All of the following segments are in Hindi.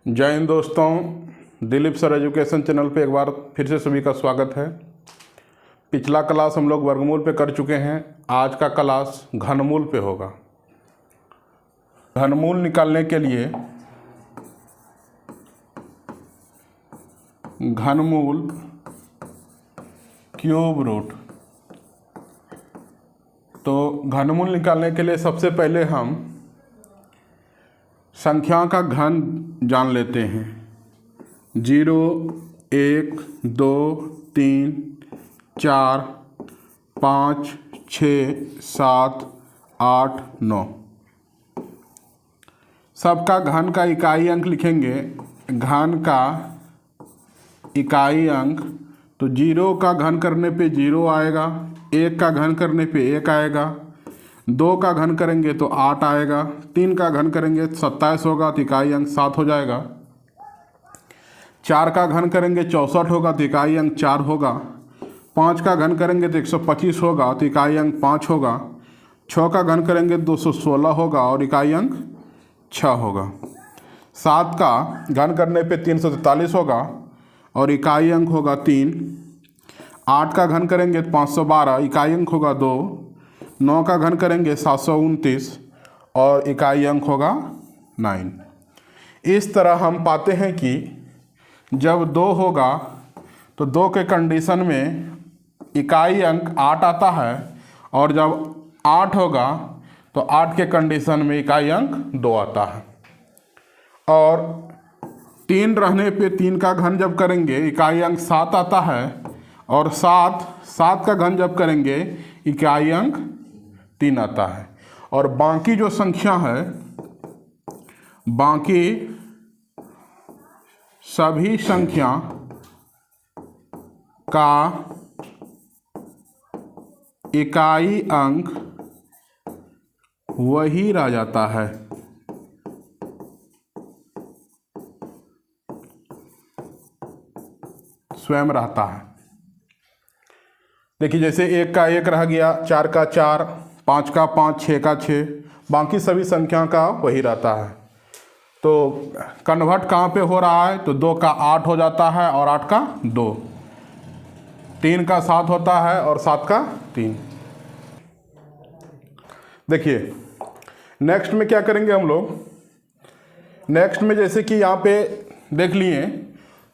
जय हिंद दोस्तों, दिलीप सर एजुकेशन चैनल पे एक बार फिर से सभी का स्वागत है। पिछला क्लास हम लोग वर्गमूल पे कर चुके हैं। आज का क्लास घनमूल पे होगा। घनमूल निकालने के लिए घनमूल क्यूब रूट, तो घनमूल निकालने के लिए सबसे पहले हम संख्या का घन जान लेते हैं। 0, 1, 2, 3, 4, 5, 6, 7, 8, 9 सबका घन का इकाई अंक लिखेंगे। घन का इकाई अंक, तो 0 का घन करने पे 0 आएगा, 1 का घन करने पे 1 आएगा, 2 का घन करेंगे तो 8 आएगा, 3 का घन करेंगे 27 होगा तो इकाई अंक 7 हो जाएगा, 4 का घन करेंगे 64 होगा तो इकाई अंक 4 होगा, 5 का घन करेंगे तो 125 होगा तो इकाई अंक 5 होगा, 6 का घन करेंगे 216 होगा और इकाई अंक 6 होगा, 7 का घन करने पे 343 होगा और इकाई अंक होगा 3, 8 का घन करेंगे 512, इकाई अंक होगा 2, 9 का घन करेंगे 729 और इकाई अंक होगा 9। इस तरह हम पाते हैं कि जब 2 होगा तो 2 के कंडीशन में इकाई अंक 8 आता है और जब 8 होगा तो 8 के कंडीशन में इकाई अंक 2 आता है। और 3 रहने पे 3 का घन जब करेंगे इकाई अंक 7 आता है और 7 का घन जब करेंगे इकाई अंक 3 आता है। और बाकी जो संख्या है, बाकी सभी संख्या का इकाई अंक वही रह जाता है। स्वयं रहता है। देखिए, जैसे 1 का 1 रह गया, 4 का 4, 5 का 5, 6 का 6, बाकी सभी संख्या का वही रहता है। तो कन्वर्ट कहाँ पे हो रहा है, तो 2 का 8 हो जाता है और 8 का 2, 3 का 7 होता है और 7 का 3। देखिए नेक्स्ट में क्या करेंगे हम लोग। नेक्स्ट में जैसे कि यहाँ पे देख लिए,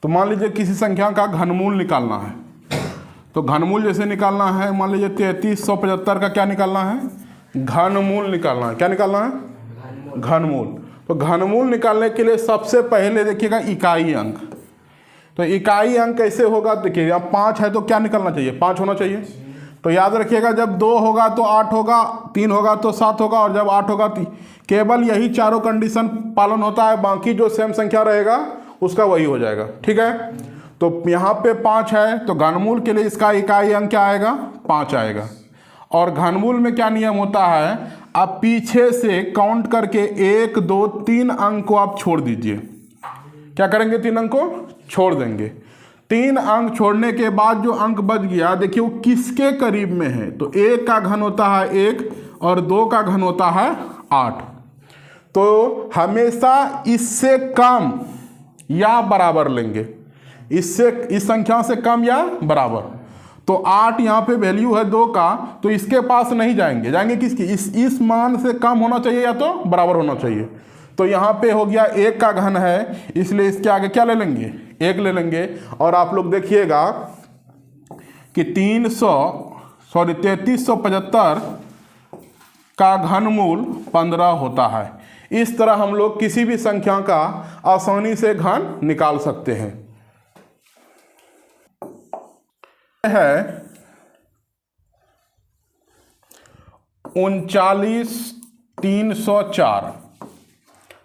तो मान लीजिए किसी संख्या का घनमूल निकालना है। तो घनमूल जैसे निकालना है, मान लीजिए 3375 का क्या निकालना है, घनमूल निकालना है। क्या निकालना है, घनमूल। तो घनमूल निकालने के लिए सबसे पहले देखिएगा इकाई अंक। तो इकाई अंक कैसे होगा, देखिए यहाँ 5 है तो क्या निकालना चाहिए, 5 होना चाहिए। तो याद रखिएगा, जब 2 होगा तो 8 होगा, 3 होगा तो 7 होगा और जब 8 होगा तो केवल यही चारों कंडीशन पालन होता है, बाकी जो सेम संख्या रहेगा उसका वही हो जाएगा। ठीक है, तो यहाँ पे 5 है तो घनमूल के लिए इसका इकाई अंक क्या आएगा, 5 आएगा। और घनमूल में क्या नियम होता है, आप पीछे से काउंट करके 1, 2, 3 अंक को आप छोड़ दीजिए। क्या करेंगे, 3 अंक को छोड़ देंगे। 3 अंक छोड़ने के बाद जो अंक बच गया, देखिए वो किसके करीब में है, तो 1 का घन होता है 1 और 2 का घन होता है 8। तो हमेशा इससे कम या बराबर लेंगे, इससे इस संख्या से कम या बराबर। तो 8 यहाँ पे वैल्यू है 2 का, तो इसके पास नहीं जाएंगे, जाएंगे किसकी, इस मान से कम होना चाहिए या तो बराबर होना चाहिए। तो यहाँ पे हो गया 1 का घन है, इसलिए इसके आगे क्या ले लेंगे, 1 ले लेंगे। और आप लोग देखिएगा कि 3375 का घनमूल 15 होता है। इस तरह हम लोग किसी भी संख्या का आसानी से घन निकाल सकते हैं। है 39304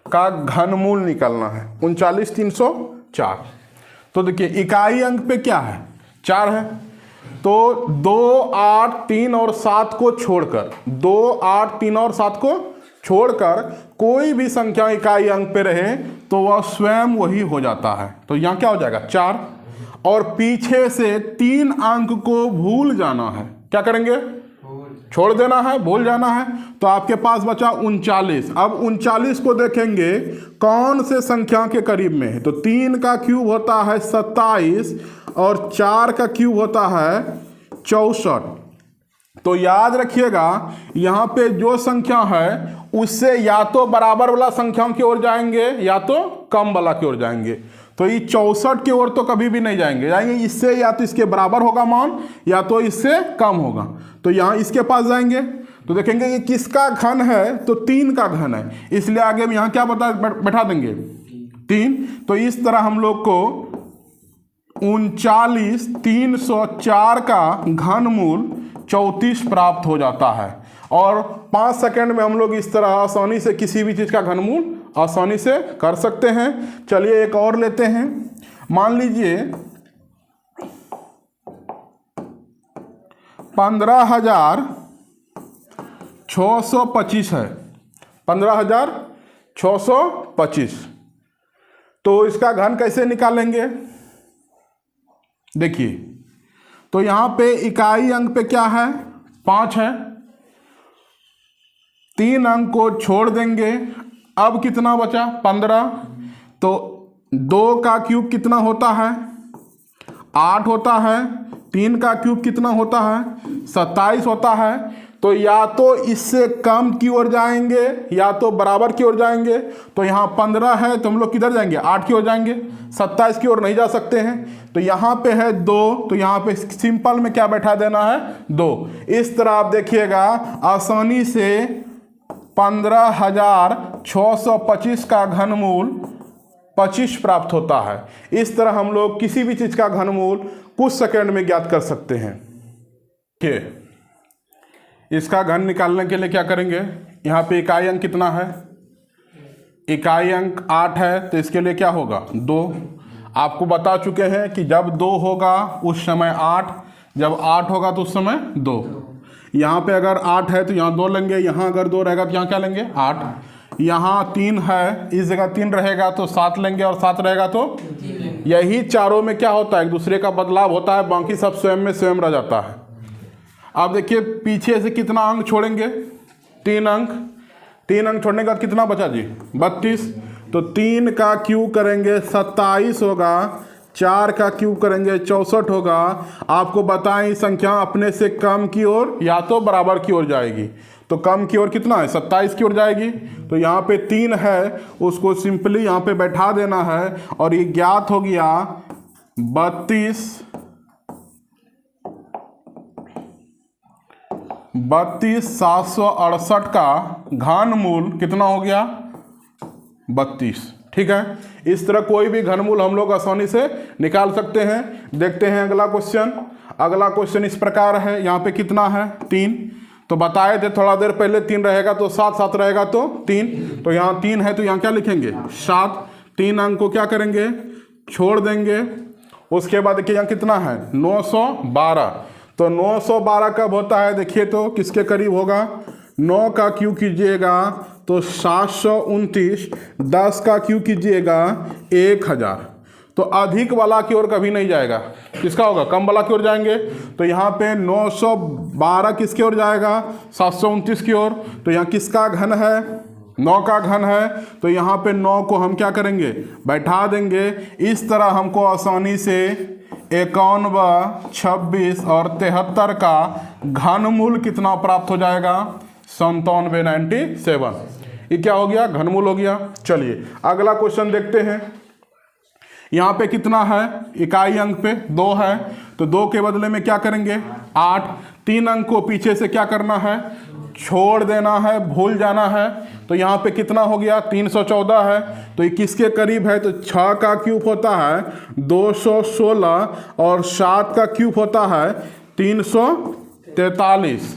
का घनमूल निकालना है, 39304। तो देखिए इकाई अंक पे क्या है, 4 है। तो 2, 8, 3 और 7 को छोड़कर, 2, 8, 3 और 7 को छोड़कर कोई भी संख्या इकाई अंक पे रहे तो वह स्वयं वही हो जाता है। तो यहाँ क्या हो जाएगा, 4। और पीछे से 3 अंक को भूल जाना है। क्या करेंगे, छोड़ देना है, भूल जाना है। तो आपके पास बचा 39। अब 39 को देखेंगे कौन से संख्या के करीब में है। तो 3 का क्यूब होता है 27 और 4 का क्यूब होता है 64। तो याद रखिएगा यहाँ पे जो संख्या है उससे या तो बराबर वाला संख्याओं की ओर जाएंगे या तो कम वाला की ओर जाएंगे। तो ये 64 की ओर तो कभी भी नहीं जाएंगे इससे या तो इसके बराबर होगा मान या तो इससे कम होगा। तो यहाँ इसके पास जाएंगे तो देखेंगे ये किसका घन है, तो 3 का घन है, इसलिए आगे हम यहाँ क्या बैठा देंगे 3। तो इस तरह हम लोग को 304 का घनमूल 34 प्राप्त हो जाता है। और 5 सेकंड में हम लोग इस तरह आसानी से किसी भी चीज़ का घनमूल आसानी से कर सकते हैं। चलिए एक और लेते हैं। मान लीजिए 15,625 है, 15,625। तो इसका घन कैसे निकालेंगे, देखिए। तो यहाँ पे इकाई अंक पे क्या है 5 है, 3 अंक को छोड़ देंगे, अब कितना बचा 15। तो 2 का क्यूब कितना होता है 8 होता है, 3 का क्यूब कितना होता है 27 होता है। तो या तो इससे कम की ओर जाएंगे या तो बराबर की ओर जाएंगे। तो यहाँ 15 है तो हम लोग किधर जाएंगे 8 की ओर जाएंगे, 27 की ओर नहीं जा सकते हैं। तो यहाँ पे है 2, तो यहाँ पे सिंपल में क्या बैठा देना है 2। इस तरह आप देखिएगा आसानी से 15,625 का घनमूल 25 प्राप्त होता है। इस तरह हम लोग किसी भी चीज़ का घनमूल कुछ सेकंड में ज्ञात कर सकते हैं। ठीक, इसका घन निकालने के लिए क्या करेंगे, यहाँ पे इकाई अंक कितना है, इकाई अंक 8 है, तो इसके लिए क्या होगा 2। आपको बता चुके हैं कि जब 2 होगा उस समय 8, जब 8 होगा तो उस समय 2। यहाँ पे अगर 8 है तो यहाँ 2 लेंगे, यहाँ अगर 2 रहेगा तो यहाँ क्या लेंगे 8। यहाँ 3 है, इस जगह 3 रहेगा तो 7 लेंगे और 7 रहेगा तो यही चारों में क्या होता है एक दूसरे का बदलाव होता है, बाकी सब स्वयं में स्वयं रह जाता है। अब देखिए पीछे से कितना अंक छोड़ेंगे 3 अंक, 3 अंक छोड़ने के बाद कितना बचा जी 32। तो 3 का क्यूब करेंगे 27 होगा, 4 का क्यूब करेंगे 64 होगा। आपको बताएं संख्या अपने से कम की ओर या तो बराबर की ओर जाएगी। तो कम की ओर कितना है 27 की ओर जाएगी। तो यहाँ पे 3 है उसको सिंपली यहाँ पे बैठा देना है और ये ज्ञात हो गया 32,768 का घनमूल कितना हो गया 32। ठीक है, इस तरह कोई भी घनमूल हम लोग आसानी से निकाल सकते हैं। देखते हैं अगला क्वेश्चन। अगला क्वेश्चन इस प्रकार है, यहाँ पे कितना है 3। तो बताए थे थोड़ा देर पहले 3 रहेगा तो 7, 7 रहेगा तो 3। तो यहाँ 3 है तो यहाँ क्या लिखेंगे 7। 3 अंक को क्या करेंगे छोड़ देंगे। उसके बाद देखिए यहाँ कितना है 912। तो 912 कब होता है देखिए तो किसके करीब होगा, 9 का क्यूब कीजिएगा तो 729, 10 का क्यूब कीजिएगा 1000। तो अधिक वाला की ओर कभी नहीं जाएगा, किसका होगा कम वाला की ओर जाएंगे। तो यहाँ पे 912 किसकी ओर जाएगा 729 की ओर। तो यहाँ किसका घन है 9 का घन है। तो यहाँ पे 9 को हम क्या करेंगे बैठा देंगे। इस तरह हमको आसानी से 51, 26 और 73 का घनमूल कितना प्राप्त हो जाएगा 97, 97। ये क्या हो गया घनमूल हो गया। चलिए अगला क्वेश्चन देखते हैं। यहाँ पे कितना है इकाई अंक पे 2 है, तो 2 के बदले में क्या करेंगे 8। 3 अंक को पीछे से क्या करना है छोड़ देना है, भूल जाना है। तो यहाँ पे कितना हो गया 314 है। तो ये किसके करीब है, तो 6 का क्यूब होता है 216 और 7 का क्यूब होता है 343।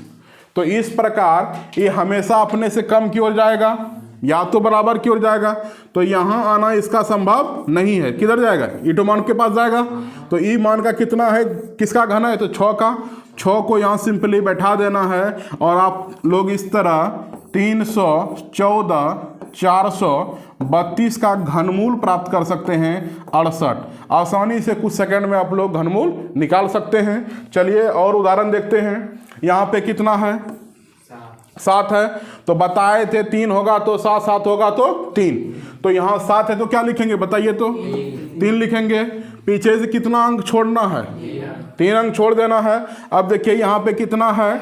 तो इस प्रकार ये हमेशा अपने से कम की ओर जाएगा या तो बराबर की ओर जाएगा। तो यहाँ आना इसका संभव नहीं है, किधर जाएगा ई टू मान के पास जाएगा। तो ई मान का कितना है, किसका घन है, तो 6 का। 6 को यहाँ सिंपली बैठा देना है और आप लोग इस तरह 314, 432 का घनमूल प्राप्त कर सकते हैं 68। आसानी से कुछ सेकंड में आप लोग घनमूल निकाल सकते हैं। चलिए और उदाहरण देखते हैं। यहाँ पे कितना है 7 है, तो बताए थे 3 होगा तो 7, 7 होगा तो 3, तो यहाँ 7 है तो क्या लिखेंगे बताइए, तो 3 लिखेंगे। पीछे से कितना अंक छोड़ना है, 3 अंक छोड़ देना है। अब देखिए यहाँ पे कितना है,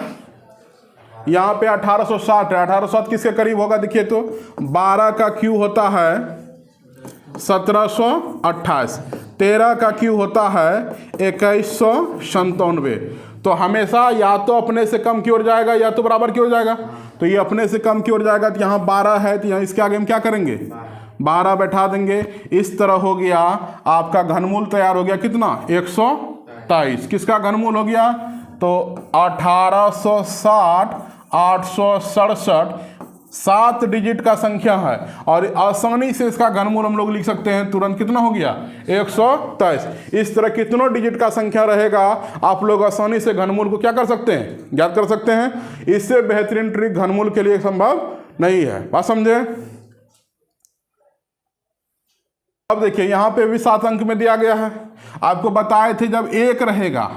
यहाँ पे 1860 है, 1860 किसके करीब होगा देखिए तो 12 का क्यू होता है 1728, 13 का क्यू होता है 2197। तो हमेशा या तो अपने से कम की ओर जाएगा या तो बराबर की ओर जाएगा, तो ये अपने से कम की ओर जाएगा, तो यहाँ 12 है तो यहाँ इसके आगे हम क्या करेंगे 12 बैठा देंगे। इस तरह हो गया आपका घनमूल तैयार हो गया कितना 123। किसका घनमूल हो गया, तो 1860 867 7 डिजिट का संख्या है, और आसानी से इसका घनमूल हम लोग लिख सकते हैं तुरंत, कितना हो गया 123। इस तरह कितनों डिजिट का संख्या रहेगा आप लोग आसानी से घनमूल को क्या कर सकते हैं, ज्ञात कर सकते हैं। इससे बेहतरीन ट्रिक घनमूल के लिए संभव नहीं है, बात समझे। अब देखिए यहाँ पे भी 7 अंक में दिया गया है, आपको बताए थे जब 1 रहेगा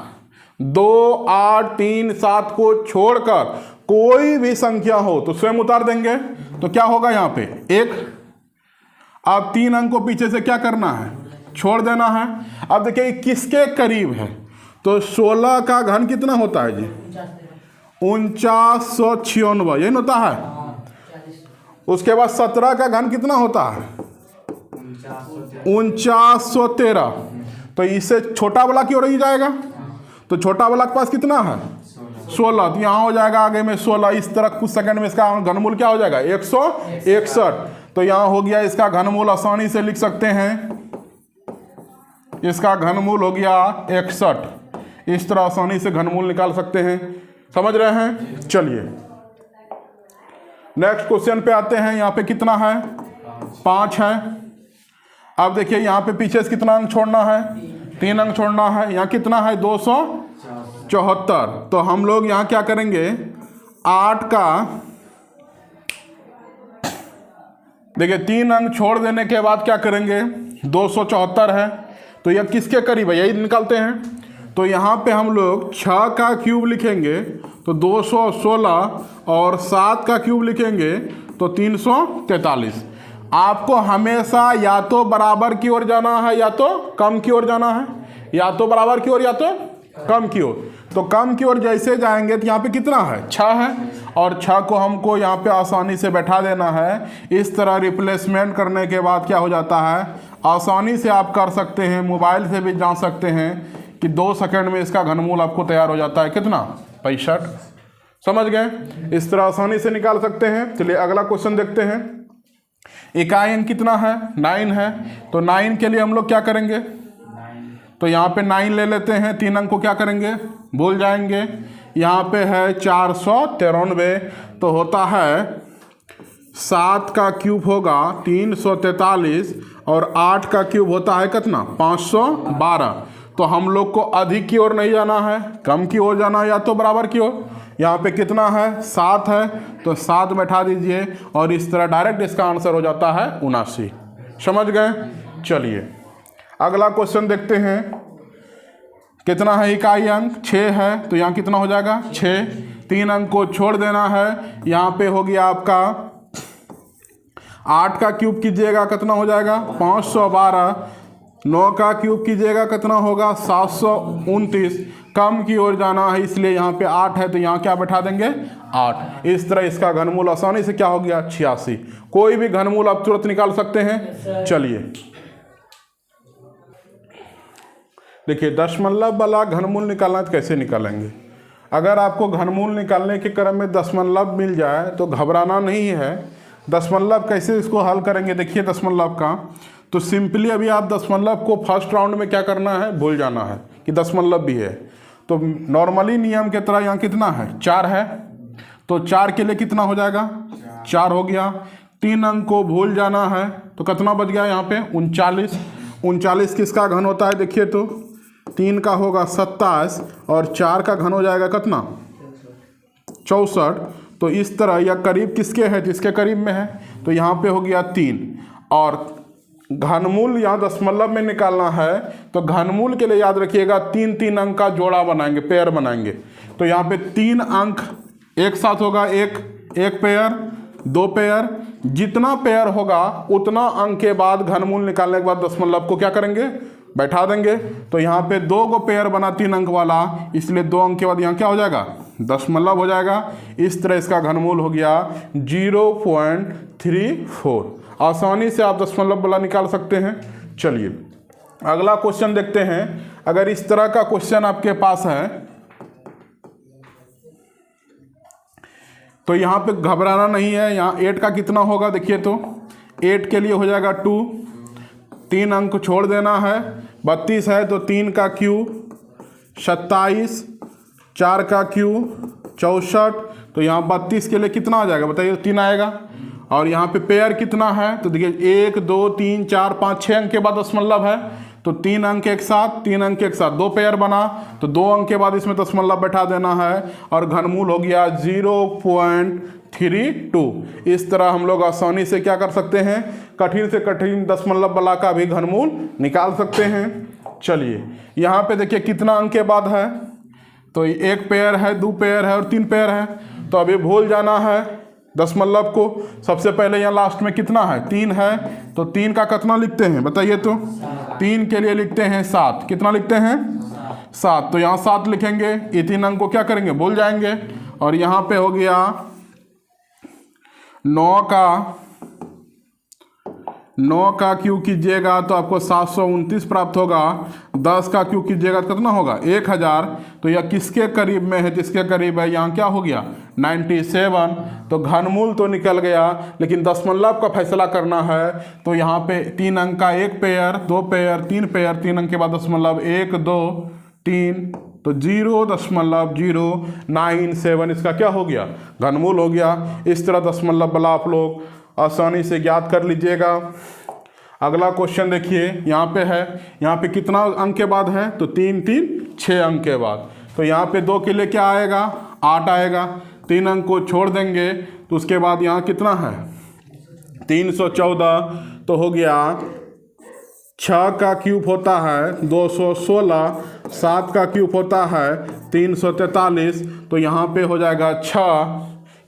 2 8 3 7 को छोड़कर कोई भी संख्या हो तो स्वयं उतार देंगे, तो क्या होगा यहाँ पे 1। अब 3 अंक को पीछे से क्या करना है, छोड़ देना है। अब देखिए किसके करीब है, तो 16 का घन कितना होता है जी 4996, यही होता है। उसके बाद 17 का घन कितना होता है 4913, तो इससे छोटा वाला की ओर ही जाएगा, तो छोटा वाला के पास कितना है 16, तो यहाँ हो जाएगा आगे में 16। इस तरह कुछ सेकंड में इसका घनमूल क्या हो जाएगा 161, तो यहाँ हो गया इसका घनमूल, आसानी से लिख सकते हैं इसका घनमूल हो गया 61। इस तरह आसानी से घनमूल निकाल सकते हैं, समझ रहे हैं। चलिए नेक्स्ट क्वेश्चन पे आते हैं। यहाँ पे कितना है 5 है। अब देखिए यहाँ पे पीछे से कितना अंक छोड़ना है 3 अंक छोड़ना है, यहाँ कितना है 274, तो हम लोग यहाँ क्या करेंगे 8 का देखिए 3 अंक छोड़ देने के बाद क्या करेंगे 274 है, तो यह किसके करीब है यही निकालते हैं। तो यहाँ पे हम लोग 6 का क्यूब लिखेंगे तो 216, और 7 का क्यूब लिखेंगे तो 343। आपको हमेशा या तो बराबर की ओर जाना है या तो कम की ओर जाना है, या तो बराबर की ओर या तो कम की ओर। तो कम की ओर जैसे जाएंगे तो यहाँ पे कितना है 6 है, और 6 को हमको यहाँ पे आसानी से बैठा देना है। इस तरह रिप्लेसमेंट करने के बाद क्या हो जाता है, आसानी से आप कर सकते हैं, मोबाइल से भी जान सकते हैं कि 2 सेकंड में इसका घनमूल आपको तैयार हो जाता है कितना 65। समझ गए, इस तरह आसानी से निकाल सकते हैं। चलिए अगला क्वेश्चन देखते हैं। इकाई अंक कितना है 9 है, तो 9 के लिए हम लोग क्या करेंगे, तो यहाँ पे 9 ले लेते हैं, 3 अंक को क्या करेंगे भूल जाएंगे। यहाँ पे है 493, तो होता है 7 का क्यूब होगा 343, और 8 का क्यूब होता है कितना 512। तो हम लोग को अधिक की ओर नहीं जाना है, कम की ओर जाना है, या तो बराबर की ओर। यहाँ पे कितना है 7 है, तो 7 बैठा दीजिए, और इस तरह डायरेक्ट इसका आंसर हो जाता है 79। समझ गए। चलिए अगला क्वेश्चन देखते हैं। कितना है इकाई अंक 6 है, तो यहाँ कितना हो जाएगा 6। 3 अंक को छोड़ देना है, यहाँ पे हो गया आपका 8 का क्यूब कीजिएगा कितना हो जाएगा 512। 9 का क्यूब कीजिएगा कितना होगा 729। कम की ओर जाना है इसलिए यहाँ पे 8 है, तो यहाँ क्या बैठा देंगे 8। इस तरह इसका घनमूल आसानी से क्या हो गया 86। कोई भी घनमूल आप तुरंत निकाल सकते हैं। चलिए देखिए दशमलव वाला घनमूल निकालना तो कैसे निकालेंगे। अगर आपको घनमूल निकालने के क्रम में दशमलव मिल जाए तो घबराना नहीं है। दशमलव कैसे इसको हल करेंगे, देखिए दशमलव का तो सिंपली अभी आप दशमलव को फर्स्ट राउंड में क्या करना है भूल जाना है कि दशमलव भी है। तो नॉर्मली नियम के तरह यहाँ कितना है 4 है, तो 4 के लिए कितना हो जाएगा 4 हो गया। 3 अंक को भूल जाना है, तो कितना बच गया यहाँ पे 39। 39 किसका घन होता है देखिए, तो 3 का होगा 27, और 4 का घन हो जाएगा कितना 64। तो इस तरह यह करीब किसके है, जिसके करीब में है, तो यहाँ पे हो गया 3। और घनमूल यहाँ दशमलव में निकालना है, तो घनमूल के लिए याद रखिएगा 3 अंक का जोड़ा बनाएंगे, पेयर बनाएंगे। तो यहाँ पे 3 अंक एक साथ होगा, 1 एक पेयर, दो पेयर, जितना पेयर होगा उतना अंक के बाद घनमूल निकालने के बाद दशमलव को क्या करेंगे, बैठा देंगे। तो यहाँ पे 2 गो पेयर बना 3 अंक वाला, इसलिए 2 अंक के बाद यहाँ क्या हो जाएगा, दशमलव हो जाएगा। इस तरह इसका घनमूल हो गया 0.34। आसानी से आप दशमलव वाला निकाल सकते हैं। चलिए अगला क्वेश्चन देखते हैं। अगर इस तरह का क्वेश्चन आपके पास है तो यहाँ पे घबराना नहीं है। यहाँ 8 का कितना होगा देखिए, तो 8 के लिए हो जाएगा 2, 3 अंक छोड़ देना है। 32 है तो 3 का क्यूब 27, 4 का क्यूब 64, तो यहाँ 32 के लिए कितना आ जाएगा बताइए, 3 आएगा। और यहाँ पे पेयर कितना है तो देखिए 1 2 3 4 5 6 अंक के बाद दशमलव है, तो 3 अंक एक साथ, 3 अंक एक साथ, 2 पेयर बना तो 2 अंक के बाद इसमें दशमलव बैठा देना है और घनमूल हो गया 0.32। इस तरह हम लोग आसानी से क्या कर सकते हैं, कठिन से कठिन दशमलव वाला का भी घनमूल निकाल सकते हैं। चलिए यहाँ पे देखिए कितना अंक के बाद है, तो 1 पेयर है, 2 पेयर है और 3 पेयर है। तो अभी भूल जाना है दशमलव को। सबसे पहले यहाँ लास्ट में कितना है, 3 है, तो 3 का कितना लिखते हैं बताइए, तो 3 के लिए लिखते हैं 7। कितना लिखते हैं, 7। तो यहाँ 7 लिखेंगे, ये 3 अंक को क्या करेंगे, भूल जाएंगे। और यहाँ पे हो गया 9 का क्यूब कीजिएगा तो आपको 729 प्राप्त होगा। 10 का क्यूब कीजिएगा तो कितना होगा, 1000। तो यह किसके करीब में है, जिसके करीब है, यहाँ क्या हो गया 97। तो घनमूल तो निकल गया, लेकिन दशमलव का फैसला करना है। तो यहाँ पे 3 अंक का 1 पेयर, 2 पेयर, 3 पेयर, 3 अंक के बाद दशमलव 1 2 3, तो 0.097 इसका क्या हो गया, घनमूल हो गया। इस तरह दशमलव वाला आप लोग आसानी से ज्ञात कर लीजिएगा। अगला क्वेश्चन देखिए, यहाँ पे है, यहाँ पे कितना अंक के बाद है तो 3 3 6 अंक के बाद। तो यहाँ पे 2 के लिए क्या आएगा, 8 आएगा। 3 अंक को छोड़ देंगे तो उसके बाद यहाँ कितना है 314, तो हो गया 6 का क्यूब होता है 216, 7 का क्यूब होता है 343, तो यहाँ पे हो जाएगा 6,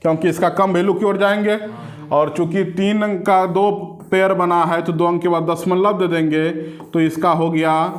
क्योंकि इसका कम वैल्यू की ओर जाएंगे। और चूंकि 3 अंक का 2 पेयर बना है तो 2 अंक के बाद दशमलव दे देंगे, तो इसका हो गया,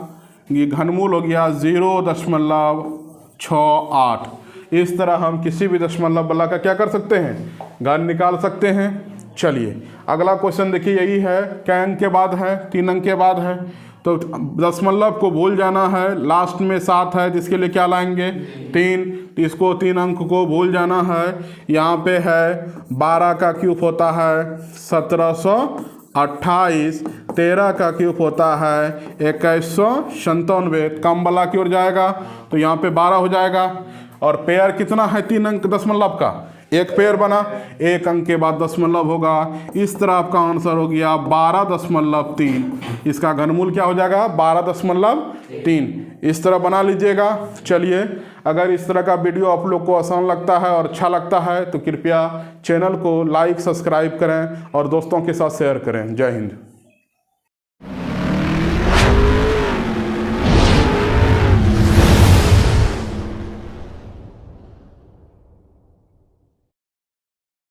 ये घनमूल हो गया 0.68। इस तरह हम किसी भी दशमलव वाला का क्या कर सकते हैं, घन निकाल सकते हैं। चलिए अगला क्वेश्चन देखिए, यही है, क्या अंक के बाद है, 3 अंक के बाद है। तो दशमलव को भूल जाना है, लास्ट में 7 है जिसके लिए क्या लाएंगे 3, इसको 3 अंक को भूल जाना है। यहाँ पे है 12 का क्यूब होता है 1728, 13 का क्यूब होता है 2197, कम वाला की ओर जाएगा तो यहाँ पे 12 हो जाएगा। और पेयर कितना है 3 अंक दशमलव का, 1 पेयर बना, 1 अंक के बाद दशमलव होगा। इस तरह आपका आंसर हो गया 12.3। इसका घनमूल क्या हो जाएगा 12.3। इस तरह बना लीजिएगा। चलिए अगर इस तरह का वीडियो आप लोग को आसान लगता है और अच्छा लगता है तो कृपया चैनल को लाइक सब्सक्राइब करें और दोस्तों के साथ शेयर करें। जय हिंद।